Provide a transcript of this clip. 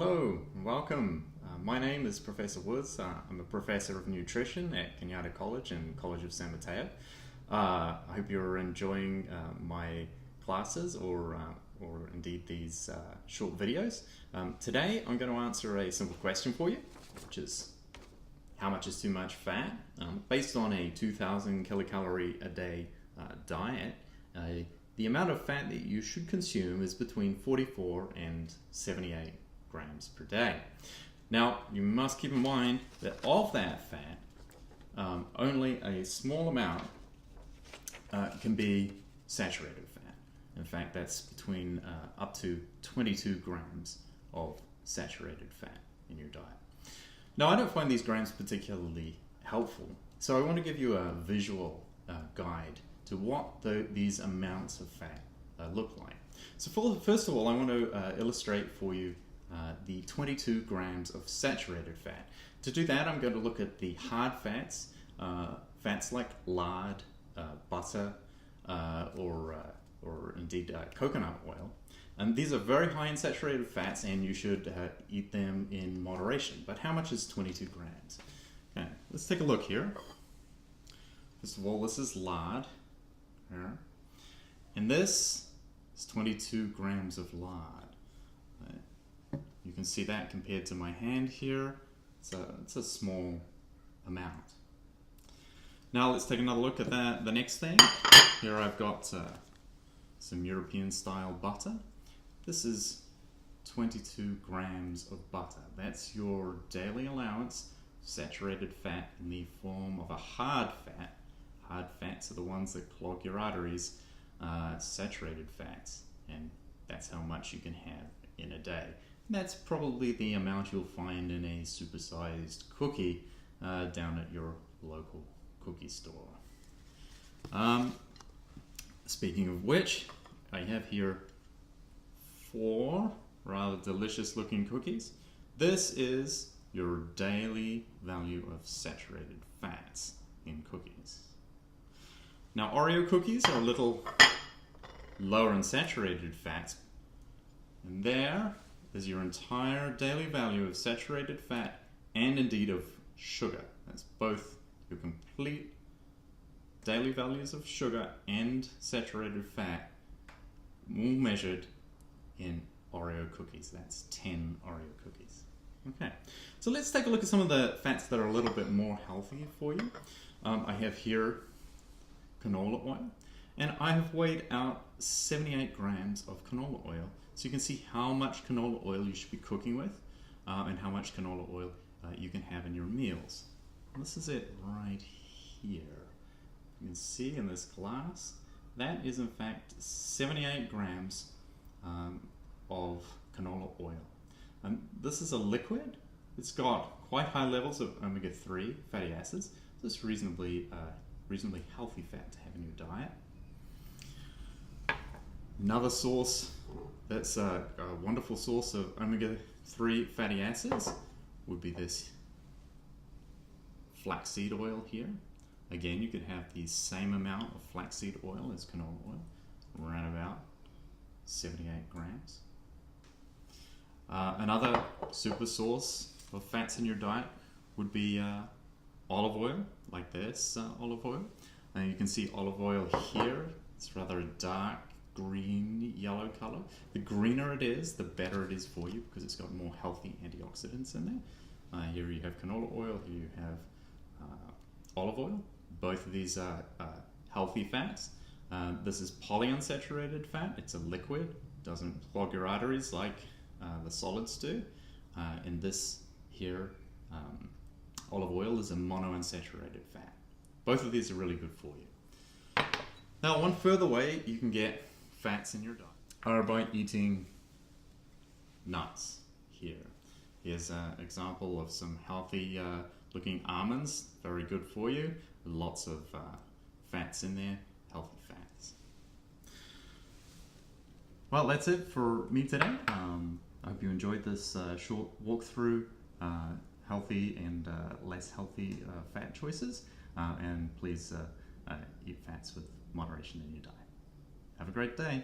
Hello and welcome. My name is Professor Woods. I'm a professor of nutrition at Kenyatta College and College of San Mateo. I hope you're enjoying my classes or indeed these short videos. Today I'm going to answer a simple question for you, which is how much is too much fat? Based on a 2,000 kilocalorie a day diet, the amount of fat that you should consume is between 44 and 78 grams per day. Now, you must keep in mind that of that fat, only a small amount can be saturated fat. In fact, that's between up to 22 grams of saturated fat in your diet. Now, I don't find these grams particularly helpful, so I want to give you a visual guide to what these amounts of fat look like. So first of all, I want to illustrate for you the 22 grams of saturated fat. To do that, I'm going to look at the hard fats, fats like lard, butter, or indeed coconut oil. And these are very high in saturated fats, and you should eat them in moderation. But how much is 22 grams? Okay, let's take a look here. First of all, this is lard, and this is 22 grams of lard. You can see that compared to my hand here, it's a small amount. Now let's take another look at the next thing. Here I've got some European style butter. This is 22 grams of butter. That's your daily allowance of saturated fat in the form of a hard fat. Hard fats are the ones that clog your arteries, saturated fats, and that's how much you can have in a day. That's probably the amount you'll find in a supersized cookie down at your local cookie store. Speaking of which, I have here 4 rather delicious looking cookies. This is your daily value of saturated fats in cookies. Now, Oreo cookies are a little lower in saturated fats, and there is your entire daily value of saturated fat and indeed of sugar. That's both your complete daily values of sugar and saturated fat, all measured in Oreo cookies. That's 10 Oreo cookies. Okay, so let's take a look at some of the fats that are a little bit more healthy for you. I have here canola oil, and I have weighed out 78 grams of canola oil, so you can see how much canola oil you should be cooking with and how much canola oil you can have in your meals. And this is it right here. You can see in this glass, that is in fact 78 grams of canola oil. And this is a liquid. It's got quite high levels of omega-3 fatty acids, so it's reasonably healthy fat to have in your diet. Another source that's a wonderful source of omega-3 fatty acids would be this flaxseed oil here. Again, you could have the same amount of flaxseed oil as canola oil, around about 78 grams. Another super source of fats in your diet would be olive oil, like this olive oil. You can see olive oil here. It's rather a dark green yellow color. The greener it is, the better it is for you because it's got more healthy antioxidants in there. Here you have canola oil, here you have olive oil. Both of these are healthy fats. This is polyunsaturated fat. It's a liquid, doesn't clog your arteries like the solids do. And this here, olive oil, is a monounsaturated fat. Both of these are really good for you. Now, one further way you can get fats in your diet are by eating nuts here. Here's an example of some healthy looking almonds, very good for you. Lots of fats in there, healthy fats. Well, that's it for me today. I hope you enjoyed this short walkthrough, healthy and less healthy fat choices. And please eat fats with moderation in your diet. Have a great day.